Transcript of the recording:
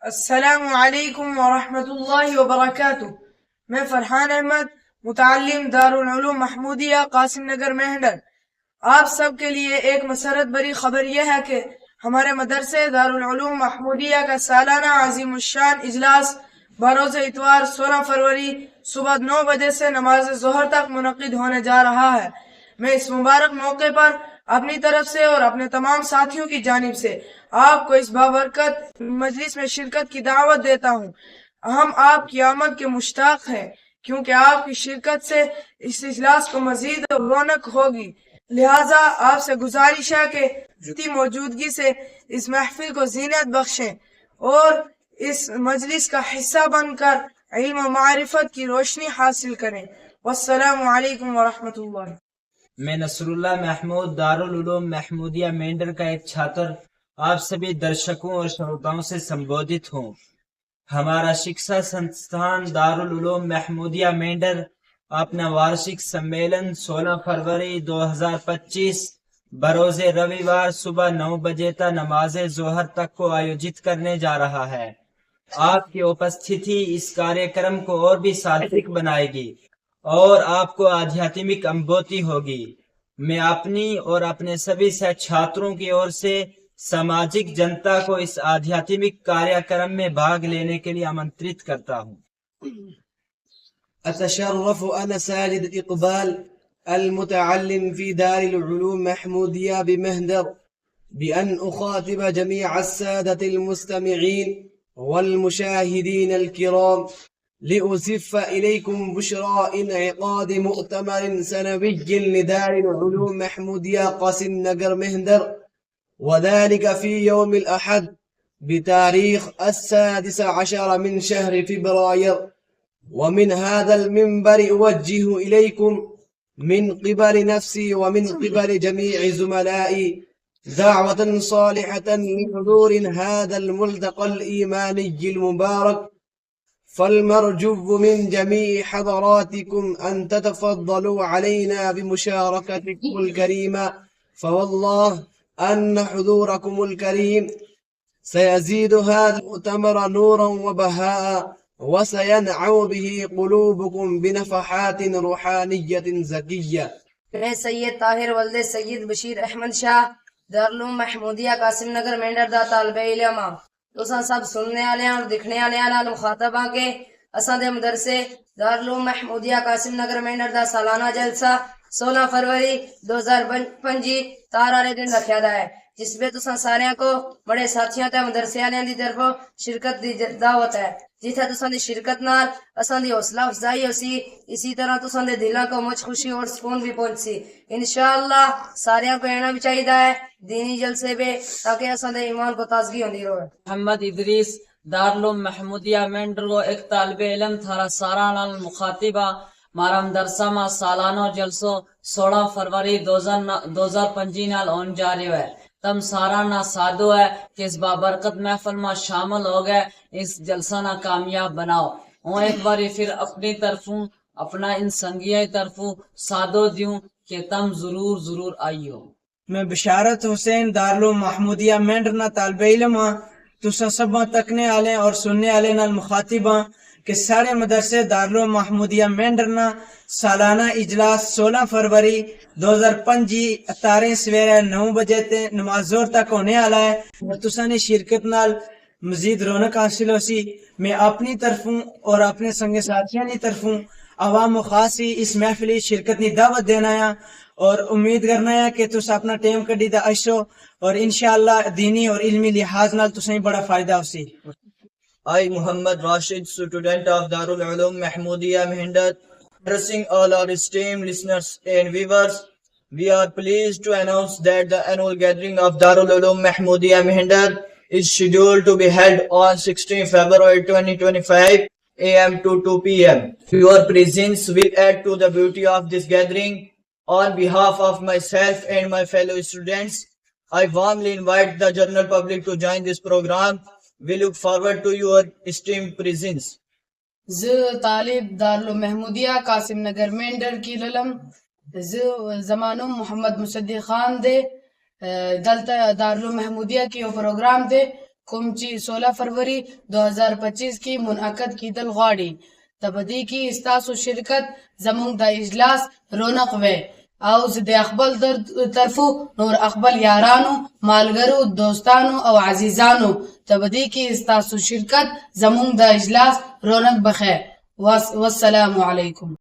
السلام علیکم ورحمۃ اللہ وبرکاتہ۔ میں فرحان احمد، متعلم دارالعلوم محمودیہ قاسم نگر مہنڈر۔ آپ سب کے لیے ایک مسرت بری خبر یہ ہے کہ ہمارے مدرسے دارالعلوم محمودیہ کا سالانہ عظیم الشان اجلاس بروز اتوار 16 فروری صبح 9 بجے سے نماز ظہر تک منعقد ہونے جا رہا ہے۔ میں اس مبارک موقع پر اپنی طرف سے اور اپنے تمام ساتھیوں کی جانب سے آپ کو اس بابرکت مجلس میں شرکت کی دعوت دیتا ہوں۔ ہم آپ کی آمد کے مشتاق ہیں کیونکہ آپ کی شرکت سے اس اجلاس کو مزید رونق ہوگی، لہٰذا آپ سے گزارش ہے کہ اپنی موجودگی سے اس محفل کو زینت بخشیں اور اس مجلس کا حصہ بن کر علم و معرفت کی روشنی حاصل کریں۔ والسلام علیکم ورحمۃ اللہ۔ میں نصر اللہ محمود دارالعلوم محمودیہ مینڈر کا ایک چھاتر آپ سبھی درشکوں اور شروتاؤں سے سمبودھت ہوں۔ ہمارا شکشا سنستھان دارالعلوم محمودیہ مینڈر اپنا وارشک سمیلن 16 فروری 2025 بروز رویوار صبح 9 بجے تا نماز ظہر تک کو آیوجت کرنے جا رہا ہے۔ آپ کی اپستھتی اس کاریہ کرم کو اور بھی سارتھک بنائے گی اور آپ کو آدھیاتمک امبوتی ہوگی۔ میں اپنی اور اپنے سبھی سہ چھاتروں کی اور سے سماجک جنتا کو اس آدھیاتمک کاریہ کرم میں بھاگ لینے کے لیے آمنترت کرتا ہوں۔ أتشرف أنا ساجد إقبال المتعلم في دار العلوم محمودية بمهندر بأن أخاطب جميع السادة المستمعين والمشاهدين الكرام لأزف إليكم بشرى انعقاد مؤتمر سنوي لدار العلوم محمودية قاسم نگر مهندر، وذلك في يوم الأحد بتاريخ 16 من شهر فبراير. ومن هذا المنبر أوجه إليكم من قبل نفسي ومن قبل جميع زملائي دعوة صالحة لحضور هذا الملتقى الإيماني المبارك، فالمرجو من جميع حضراتكم أن تتفضلوا علينا بمشاركتكم الكريمة، فوالله أن حضوركم الكريم سيزيد هذا المؤتمر نورا وبهاء، وسينعو به قلوبكم بنفحات روحانية زكية۔ میں سید طاہر ولد سید بشیر احمد شاہ دارالعلوم محمودیہ قاسم نگر مینڈر دا طالب علم ہاں۔ تساں سب سننے والے اور دکھنے والے نال مخاطب ہاں کہ اساں دے مدرسے دارالعلوم محمودیہ قاسم نگر مینڈر دا سالانہ جلسہ 16 فروری 2025 تار والے دن رکھیا دا ہے، جس میں تساں سارے کو بڑے ساتھیاں تے مدرسے والے دی طرفوں شرکت دی دعوت ہے، جتھے تساں دی شرکت نال اساں دی حوصلہ افزائی ہوسی، اسی طرح تساں دے دلاں کو مجھ خوشی اور سکون بھی پہنچسی۔ انشاءاللہ سارے کو اینا بھی چاہیے ہے دینی جلسے پہ تاکہ اساں دے ایمان کو تازگی ہوندی رہے۔ محمد ادریس دارالعلوم محمودیہ مینڈر کو ایک طالب علم تھارا سارا نال مخاطبہ مارا مدرسہ ما سالانہ جلسوں 16 فروری 2025 نال اون جا رہے ہے۔ تم سارا نا سادو ہے کہ اس بابرکت محفل میں شامل ہو گئے، اس جلسہ نا کامیاب بناؤ۔ اور ایک باری پھر اپنی طرفوں اپنا ان سنگیہ طرفوں سادو دیوں کہ تم ضرور آئیو۔ میں بشارت حسین دارالعلوم محمودیہ مینڈر نا طالب علم ہاں۔ تساں سب تکنے والے اور سننے والے نال مخاطب ہاں کہ سارے مدرسے دارالعلوم محمودیہ مینڈر نا سالانہ اجلاس 16 فروری 2025 تارے سویرے 9 بجے تے نماز ظہر تک ہونے والا ہے، اور تساں نے شرکت نال مزید رونق حاصل ہو سی۔ میں اپنی طرفوں اور اپنے سنگ ساتھیاں کی طرفوں عوام و خاصی اس محفلی شرکت کی دعوت دینا ہے اور امید کرنا ہے کہ تس اپنا ٹائم کڈی دا اشو اور انشاءاللہ دینی اور علمی لحاظ نال تسیں بڑا فائدہ ہو سی۔ I, Muhammad Rashid, student of Darul Ulum Mahmudiyya Mehndar, addressing all our esteemed listeners and viewers, we are pleased to announce that the annual gathering of Darul Ulum Mahmudiyya Mehndar is scheduled to be held on 16 February 2025 AM to 2 PM. Your presence will add to the beauty of this gathering. On behalf of myself and my fellow students, I warmly invite the general public to join this program. We look forward to your esteemed presence. طالب دارالعلوم محمودیہ قاسم نگر مینڈر کی للم زمانم محمد مصدق خان دے دلتا دارالعلوم محمودیہ کی programme دے کوم چې 16 فروری 2025 کې منعقد کیدل غواړي. تبدی کی استاسو شرکت زمونږ د اجلاس رونق وي او زه د خپل طرفو نور خپل یارانو مالګرو دوستانو او عزیزانو تبدی کی استاسو شرکت زمونږ د اجلاس رونق بخیر. والسلام علیکم.